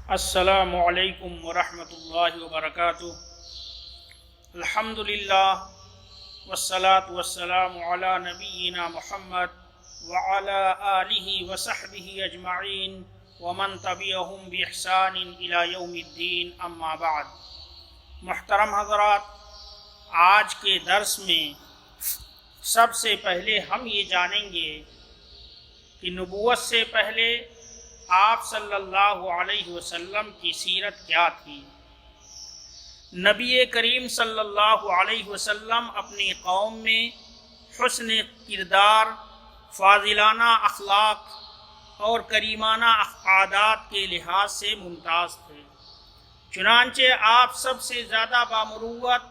السلام علیکم ورحمۃ اللہ وبرکاتہ۔ الحمدللہ والصلاة والسلام علی نبینا محمد وعلی آلہ وصحبہ اجمعین ومن تبعہم بإحسان الی یوم الدین، اما بعد۔ محترم حضرات، آج کے درس میں سب سے پہلے ہم یہ جانیں گے کہ نبوت سے پہلے آپ صلی اللہ علیہ وسلم کی سیرت کیا تھی۔ نبی کریم صلی اللہ علیہ وسلم اپنی قوم میں حسن کردار، فاضلانہ اخلاق اور کریمانہ عادات کے لحاظ سے ممتاز تھے۔ چنانچہ آپ سب سے زیادہ بامروت،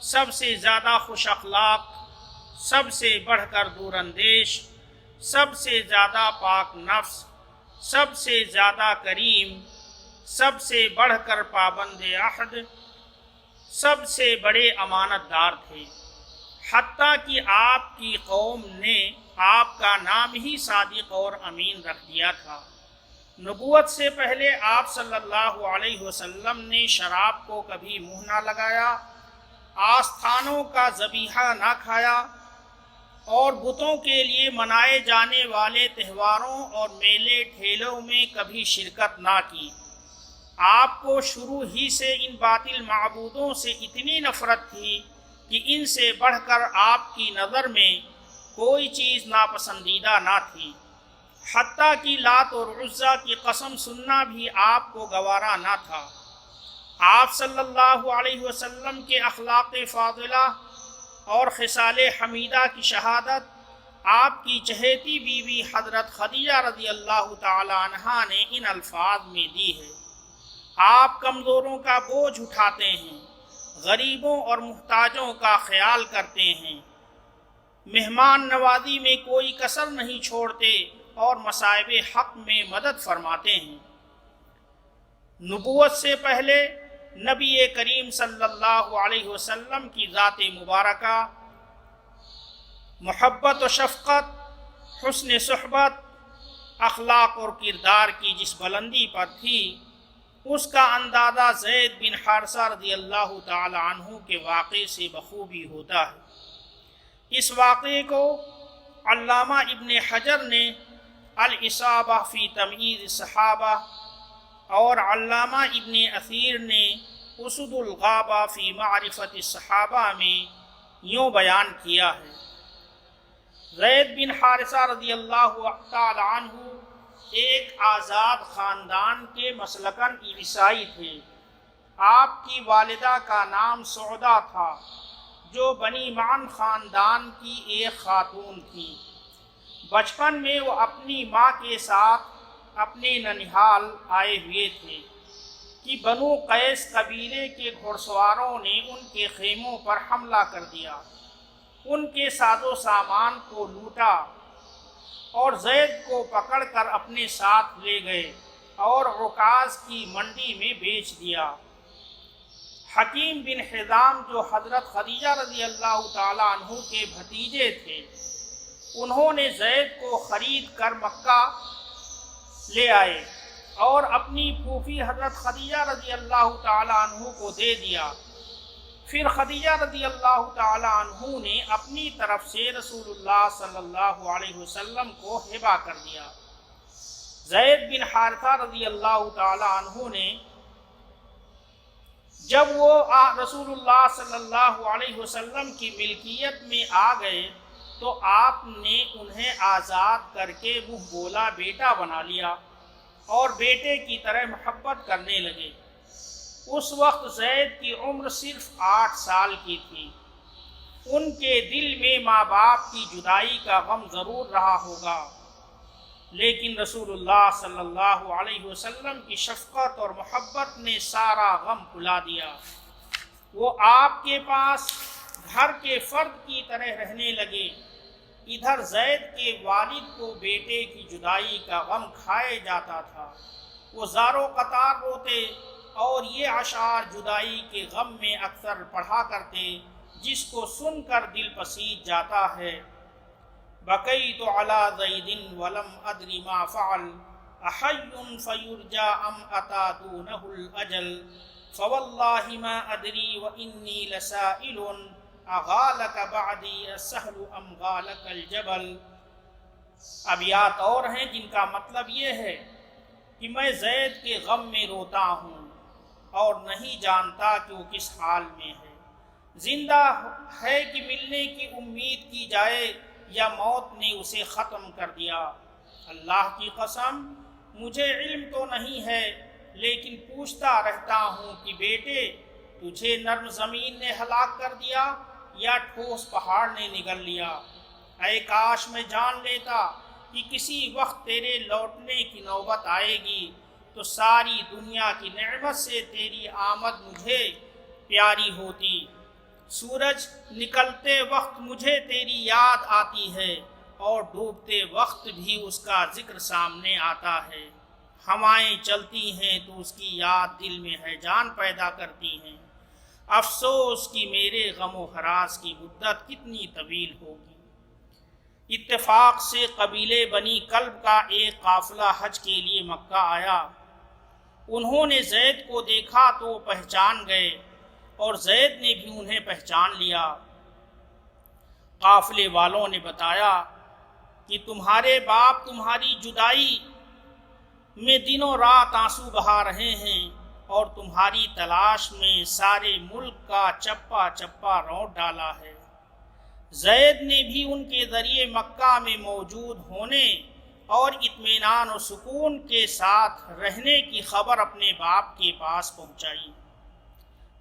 سب سے زیادہ خوش اخلاق، سب سے بڑھ کر دور اندیش، سب سے زیادہ پاک نفس، سب سے زیادہ کریم، سب سے بڑھ کر پابند عہد، سب سے بڑے امانت دار تھے، حتیٰ کہ آپ کی قوم نے آپ کا نام ہی صادق اور امین رکھ دیا تھا۔ نبوت سے پہلے آپ صلی اللہ علیہ وسلم نے شراب کو کبھی منہ نہ لگایا، آستھانوں کا ذبیحہ نہ کھایا اور بتوں کے لیے منائے جانے والے تہواروں اور میلے ٹھیلوں میں کبھی شرکت نہ کی۔ آپ کو شروع ہی سے ان باطل معبودوں سے اتنی نفرت تھی کہ ان سے بڑھ کر آپ کی نظر میں کوئی چیز ناپسندیدہ نہ تھی، حتیٰ کہ لات اور عزیٰ کی قسم سننا بھی آپ کو گوارا نہ تھا۔ آپ صلی اللہ علیہ وسلم کے اخلاق فاضلہ اور خصال حمیدہ کی شہادت آپ کی چہیتی بیوی حضرت خدیجہ رضی اللہ تعالی عنہا نے ان الفاظ میں دی ہے: آپ کمزوروں کا بوجھ اٹھاتے ہیں، غریبوں اور محتاجوں کا خیال کرتے ہیں، مہمان نوازی میں کوئی کسر نہیں چھوڑتے اور مصائب حق میں مدد فرماتے ہیں۔ نبوت سے پہلے نبی کریم صلی اللہ علیہ وسلم کی ذات مبارکہ محبت و شفقت، حسن صحبت، اخلاق اور کردار کی جس بلندی پر تھی، اس کا اندازہ زید بن حارثہ رضی اللہ تعالی عنہ کے واقعے سے بخوبی ہوتا ہے۔ اس واقعے کو علامہ ابن حجر نے الاصابہ فی تمییز الصحابہ اور علامہ ابن اثیر نے اسد الغابہ فی معرفت الصحابہ میں یوں بیان کیا ہے: زید بن حارثہ رضی اللہ تعالی عنہ ایک آزاد خاندان کے مسلکاً عیسائی تھے۔ آپ کی والدہ کا نام سعدہ تھا، جو بنی معن خاندان کی ایک خاتون تھی۔ بچپن میں وہ اپنی ماں کے ساتھ اپنے ننھیال آئے ہوئے تھے کہ بنو قیس قبیلے کے گھڑ سواروں نے ان کے خیموں پر حملہ کر دیا، ان کے ساز و سامان کو لوٹا اور زید کو پکڑ کر اپنے ساتھ لے گئے اور عکاظ کی منڈی میں بیچ دیا۔ حکیم بن حزام، جو حضرت خدیجہ رضی اللہ تعالی عنہ کے بھتیجے تھے، انہوں نے زید کو خرید کر مکہ لے آئے اور اپنی پھوپھی حضرت خدیجہ رضی اللہ تعالی عنہ کو دے دیا۔ پھر خدیجہ رضی اللہ تعالی عنہ نے اپنی طرف سے رسول اللہ صلی اللہ علیہ وسلم کو ہبہ کر دیا۔ زید بن حارثہ رضی اللہ تعالی عنہ نے جب وہ رسول اللہ صلی اللہ علیہ وسلم کی ملکیت میں آ گئے تو آپ نے انہیں آزاد کر کے منہ بولا بیٹا بنا لیا اور بیٹے کی طرح محبت کرنے لگے۔ اس وقت زید کی عمر صرف 8 سال کی تھی۔ ان کے دل میں ماں باپ کی جدائی کا غم ضرور رہا ہوگا، لیکن رسول اللہ صلی اللہ علیہ وسلم کی شفقت اور محبت نے سارا غم بھلا دیا۔ وہ آپ کے پاس گھر کے فرد کی طرح رہنے لگے۔ ادھر زید کے والد کو بیٹے کی جدائی کا غم کھائے جاتا تھا، وہ زارو قطار روتے اور یہ اشعار جدائی کے غم میں اکثر پڑھا کرتے، جس کو سن کر دل پسیج جاتا ہے: بقیت علی زید ولم ادر ما فعل احی فیرجا ام اتا دونہ الاجل فواللہ ما ادری وانی لسائل اغالک بعدی السہل ام غالک الجبل۔ ابیات اور ہیں جن کا مطلب یہ ہے کہ میں زید کے غم میں روتا ہوں اور نہیں جانتا کہ وہ کس حال میں ہے، زندہ ہے کہ ملنے کی امید کی جائے یا موت نے اسے ختم کر دیا۔ اللہ کی قسم مجھے علم تو نہیں ہے، لیکن پوچھتا رہتا ہوں کہ بیٹے تجھے نرم زمین نے ہلاک کر دیا یا ٹھوس پہاڑ نے نگل لیا؟ اے کاش میں جان لیتا کہ کسی وقت تیرے لوٹنے کی نوبت آئے گی تو ساری دنیا کی نعمت سے تیری آمد مجھے پیاری ہوتی۔ سورج نکلتے وقت مجھے تیری یاد آتی ہے اور ڈوبتے وقت بھی اس کا ذکر سامنے آتا ہے۔ ہوائیں چلتی ہیں تو اس کی یاد دل میں ہیجان پیدا کرتی ہیں۔ افسوس کہ میرے غم و ہراس کی مدت کتنی طویل ہوگی۔ اتفاق سے قبیلے بنی کلب کا ایک قافلہ حج کے لیے مکہ آیا۔ انہوں نے زید کو دیکھا تو وہ پہچان گئے اور زید نے بھی انہیں پہچان لیا۔ قافلے والوں نے بتایا کہ تمہارے باپ تمہاری جدائی میں دنوں رات آنسو بہا رہے ہیں اور تمہاری تلاش میں سارے ملک کا چپا چپا روٹ ڈالا ہے۔ زید نے بھی ان کے ذریعے مکہ میں موجود ہونے اور اطمینان و سکون کے ساتھ رہنے کی خبر اپنے باپ کے پاس پہنچائی۔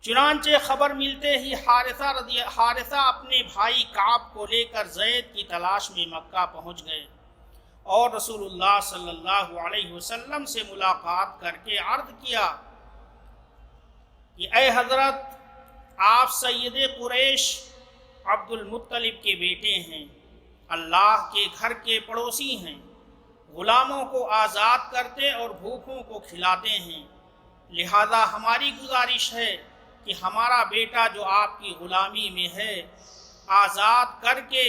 چنانچہ خبر ملتے ہی حارثہ اپنے بھائی کعب کو لے کر زید کی تلاش میں مکہ پہنچ گئے اور رسول اللہ صلی اللہ علیہ وسلم سے ملاقات کر کے عرض کیا کہ اے حضرت، آپ سید قریش عبد المطلب کے بیٹے ہیں، اللہ کے گھر کے پڑوسی ہیں، غلاموں کو آزاد کرتے اور بھوکوں کو کھلاتے ہیں، لہذا ہماری گزارش ہے کہ ہمارا بیٹا جو آپ کی غلامی میں ہے آزاد کر کے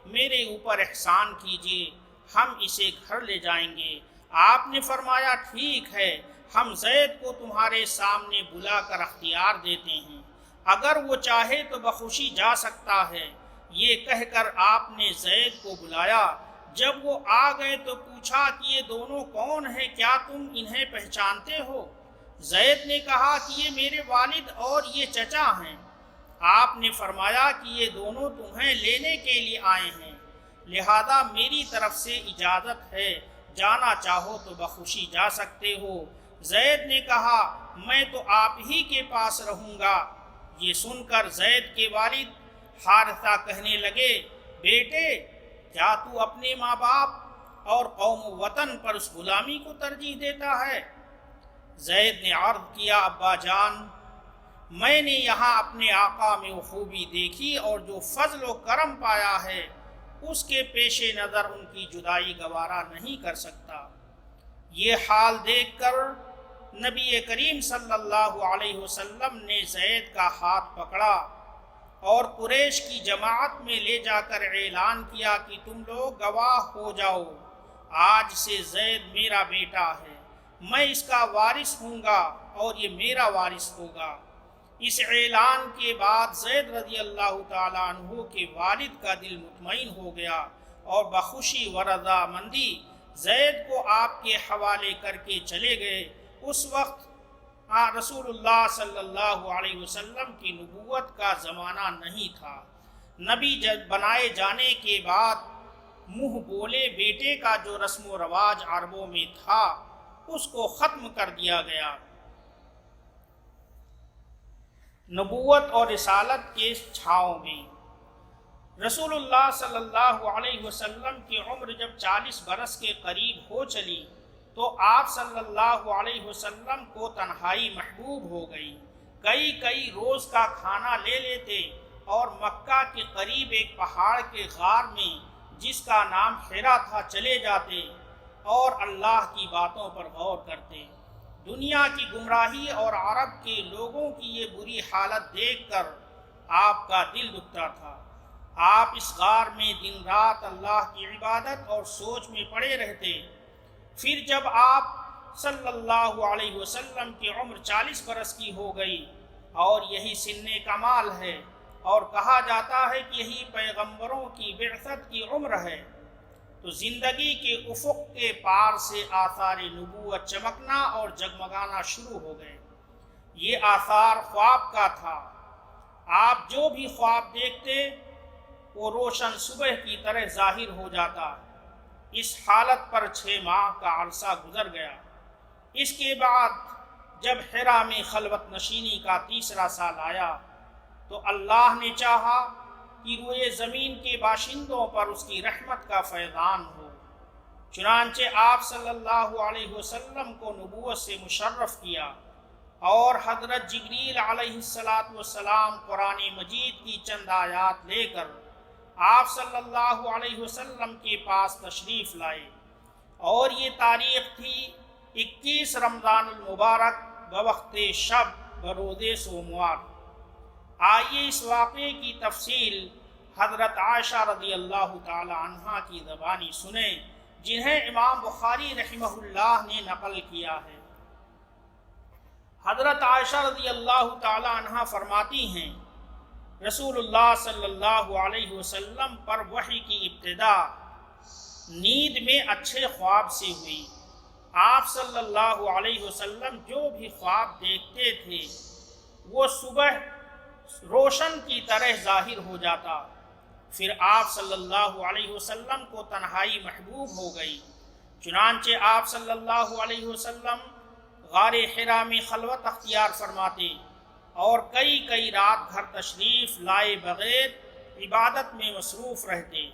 میرے اوپر احسان کیجیے، ہم اسے گھر لے جائیں گے۔ آپ نے فرمایا ٹھیک ہے، ہم زید کو تمہارے سامنے بلا کر اختیار دیتے ہیں، اگر وہ چاہے تو بخوشی جا سکتا ہے۔ یہ کہہ کر آپ نے زید کو بلایا۔ جب وہ آ گئے تو پوچھا کہ یہ دونوں کون ہیں، کیا تم انہیں پہچانتے ہو؟ زید نے کہا کہ یہ میرے والد اور یہ چچا ہیں۔ آپ نے فرمایا کہ یہ دونوں تمہیں لینے کے لیے آئے ہیں، لہذا میری طرف سے اجازت ہے، جانا چاہو تو بخوشی جا سکتے ہو۔ زید نے کہا میں تو آپ ہی کے پاس رہوں گا۔ یہ سن کر زید کے والد حارثہ کہنے لگے بیٹے کیا تو اپنے ماں باپ اور قوم و وطن پر اس غلامی کو ترجیح دیتا ہے؟ زید نے عرض کیا ابا جان، میں نے یہاں اپنے آقا میں وہ خوبی دیکھی اور جو فضل و کرم پایا ہے اس کے پیش نظر ان کی جدائی گوارا نہیں کر سکتا۔ یہ حال دیکھ کر نبی کریم صلی اللہ علیہ وسلم نے زید کا ہاتھ پکڑا اور قریش کی جماعت میں لے جا کر اعلان کیا کہ تم لوگ گواہ ہو جاؤ، آج سے زید میرا بیٹا ہے، میں اس کا وارث ہوں گا اور یہ میرا وارث ہوگا۔ اس اعلان کے بعد زید رضی اللہ تعالیٰ عنہ کے والد کا دل مطمئن ہو گیا اور بخوشی و رضامندی زید کو آپ کے حوالے کر کے چلے گئے۔ اس وقت رسول اللہ صلی اللہ علیہ وسلم کی نبوت کا زمانہ نہیں تھا۔ نبی بنائے جانے کے بعد منہ بولے بیٹے کا جو رسم و رواج عربوں میں تھا اس کو ختم کر دیا گیا۔ نبوت اور رسالت کے چھاؤں میں رسول اللہ صلی اللہ علیہ وسلم کی عمر جب 40 برس کے قریب ہو چلی تو آپ صلی اللہ علیہ وسلم کو تنہائی محبوب ہو گئی۔ کئی روز کا کھانا لے لیتے اور مکہ کے قریب ایک پہاڑ کے غار میں جس کا نام حرا تھا چلے جاتے اور اللہ کی باتوں پر غور کرتے۔ دنیا کی گمراہی اور عرب کے لوگوں کی یہ بری حالت دیکھ کر آپ کا دل دکھتا تھا۔ آپ اس غار میں دن رات اللہ کی عبادت اور سوچ میں پڑے رہتے۔ پھر جب آپ صلی اللہ علیہ وسلم کی عمر 40 برس کی ہو گئی اور یہی سن کمال ہے اور کہا جاتا ہے کہ یہی پیغمبروں کی بعثت کی عمر ہے، تو زندگی کے افق کے پار سے آثار نبوت چمکنا اور جگمگانا شروع ہو گئے۔ یہ آثار خواب کا تھا۔ آپ جو بھی خواب دیکھتے وہ روشن صبح کی طرح ظاہر ہو جاتا۔ اس حالت پر 6 ماہ کا عرصہ گزر گیا۔ اس کے بعد جب حرا میں خلوت نشینی کا 3 سال آیا تو اللہ نے چاہا کہ روئے زمین کے باشندوں پر اس کی رحمت کا فیضان ہو، چنانچہ آپ صلی اللہ علیہ وسلم کو نبوت سے مشرف کیا اور حضرت جبریل علیہ السلام قرآن مجید کی چند آیات لے کر آپ صلی اللہ علیہ وسلم کے پاس تشریف لائے، اور یہ تاریخ تھی 21 رمضان المبارک بوقت شب بروز سوموار۔ آئیے اس واقعے کی تفصیل حضرت عائشہ رضی اللہ تعالی عنہا کی زبانی سنیں، جنہیں امام بخاری رحمہ اللہ نے نقل کیا ہے۔ حضرت عائشہ رضی اللہ تعالی عنہا فرماتی ہیں، رسول اللہ صلی اللہ علیہ وسلم پر وحی کی ابتدا نیند میں اچھے خواب سے ہوئی۔ آپ صلی اللہ علیہ وسلم جو بھی خواب دیکھتے تھے وہ صبح روشن کی طرح ظاہر ہو جاتا۔ پھر آپ صلی اللہ علیہ وسلم کو تنہائی محبوب ہو گئی، چنانچہ آپ صلی اللہ علیہ وسلم غار حرا میں خلوت اختیار فرماتے اور کئی رات گھر تشریف لائے بغیر عبادت میں مصروف رہتے۔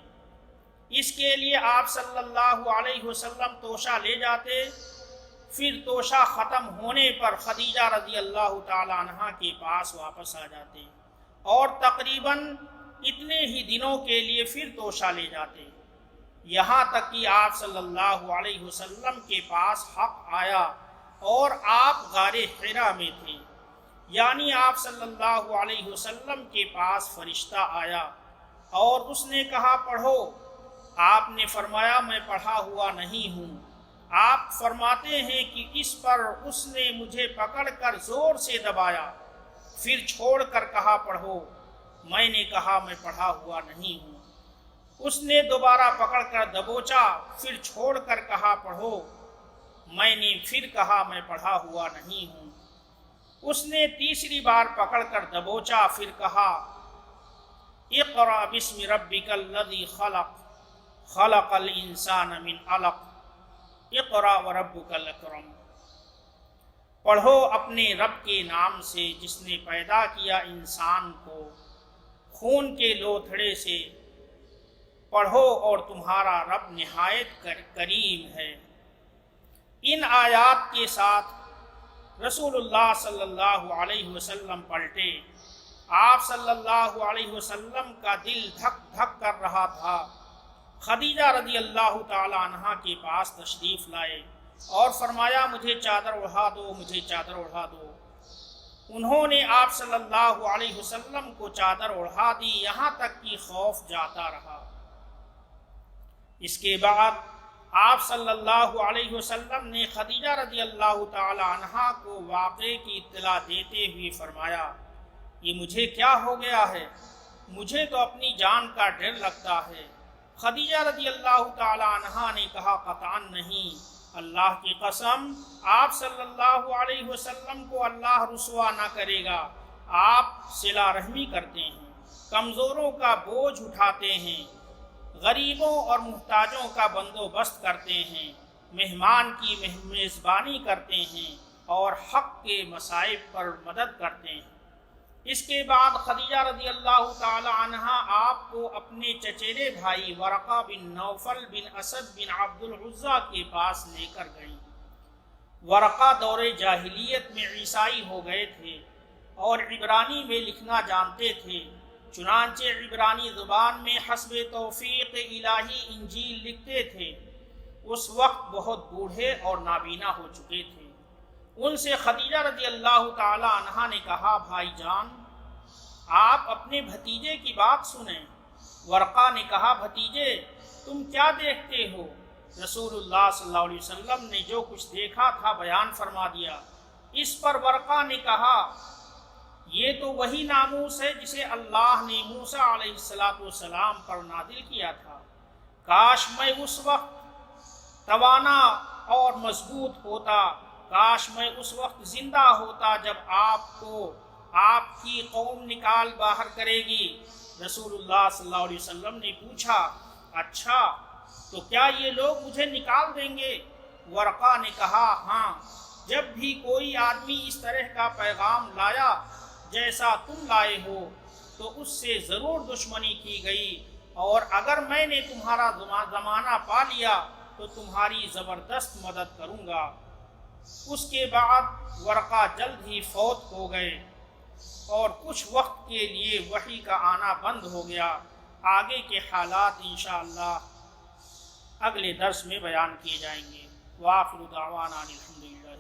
اس کے لیے آپ صلی اللہ علیہ وسلم توشہ لے جاتے، پھر توشہ ختم ہونے پر خدیجہ رضی اللہ تعالی عنہا کے پاس واپس آ جاتے اور تقریباً اتنے ہی دنوں کے لیے پھر توشہ لے جاتے، یہاں تک کہ آپ صلی اللہ علیہ وسلم کے پاس حق آیا اور آپ غار حرا میں تھے، یعنی آپ صلی اللہ علیہ وسلم کے پاس فرشتہ آیا اور اس نے کہا پڑھو۔ آپ نے فرمایا میں پڑھا ہوا نہیں ہوں۔ آپ فرماتے ہیں کہ اس پر اس نے مجھے پکڑ کر زور سے دبایا، پھر چھوڑ کر کہا پڑھو۔ میں نے کہا میں پڑھا ہوا نہیں ہوں۔ اس نے دوبارہ پکڑ کر دبوچا، پھر چھوڑ کر کہا پڑھو۔ میں نے پھر کہا میں پڑھا ہوا نہیں ہوں۔ اس نے تیسری بار پکڑ کر دبوچا، پھر کہا اقرأ بسم ربک الذی خلق خلق الانسان من علق اقرأ وربک الاکرم، پڑھو اپنے رب کے نام سے جس نے پیدا کیا انسان کو خون کے لوتھڑے سے، پڑھو اور تمہارا رب نہایت کریم ہے۔ ان آیات کے ساتھ رسول اللہ صلی اللہ علیہ وسلم پلٹے۔ آپ صلی اللہ علیہ وسلم کا دل دھک دھک کر رہا تھا۔ خدیجہ رضی اللہ تعالی عنہا کے پاس تشریف لائے اور فرمایا مجھے چادر اڑا دو، مجھے چادر اڑا دو۔ انہوں نے آپ صلی اللہ علیہ وسلم کو چادر اڑا دی، یہاں تک کہ خوف جاتا رہا۔ اس کے بعد آپ صلی اللہ علیہ وسلم نے خدیجہ رضی اللہ تعالی عنہا کو واقعے کی اطلاع دیتے ہوئے فرمایا یہ مجھے کیا ہو گیا ہے، مجھے تو اپنی جان کا ڈر لگتا ہے۔ خدیجہ رضی اللہ تعالی عنہا نے کہا قطعاً نہیں، اللہ کی قسم آپ صلی اللہ علیہ وسلم کو اللہ رسوا نہ کرے گا۔ آپ صلہ رحمی کرتے ہیں، کمزوروں کا بوجھ اٹھاتے ہیں، غریبوں اور محتاجوں کا بندوبست کرتے ہیں، مہمان کی میزبانی کرتے ہیں اور حق کے مصائب پر مدد کرتے ہیں۔ اس کے بعد خدیجہ رضی اللہ تعالی عنہا آپ کو اپنے چچیرے بھائی ورقہ بن نوفل بن اسد بن عبد العزیٰ کے پاس لے کر گئیں۔ ورقہ دور جاہلیت میں عیسائی ہو گئے تھے اور عبرانی میں لکھنا جانتے تھے، چنانچہ عبرانی زبان میں حسب توفیق الہی انجیل لکھتے تھے۔ اس وقت بہت بوڑھے اور نابینا ہو چکے تھے۔ ان سے خدیجہ رضی اللہ تعالی عنہا نے کہا بھائی جان آپ اپنے بھتیجے کی بات سنیں۔ ورقہ نے کہا بھتیجے تم کیا دیکھتے ہو؟ رسول اللہ صلی اللہ علیہ وسلم نے جو کچھ دیکھا تھا بیان فرما دیا۔ اس پر ورقہ نے کہا یہ تو وہی ناموس ہے جسے اللہ نے موسیٰ علیہ السلام پر نازل کیا تھا، کاش میں اس وقت توانا اور مضبوط ہوتا، کاش میں اس وقت زندہ ہوتا جب آپ کو آپ کی قوم نکال باہر کرے گی۔ رسول اللہ صلی اللہ علیہ وسلم نے پوچھا اچھا تو کیا یہ لوگ مجھے نکال دیں گے؟ ورقہ نے کہا ہاں، جب بھی کوئی آدمی اس طرح کا پیغام لایا جیسا تم لائے ہو تو اس سے ضرور دشمنی کی گئی، اور اگر میں نے تمہارا زمانہ پا لیا تو تمہاری زبردست مدد کروں گا۔ اس کے بعد ورقہ جلد ہی فوت ہو گئے اور کچھ وقت کے لیے وحی کا آنا بند ہو گیا۔ آگے کے حالات انشاءاللہ اگلے درس میں بیان کیے جائیں گے۔ وآخر دعوانا الحمدللہ۔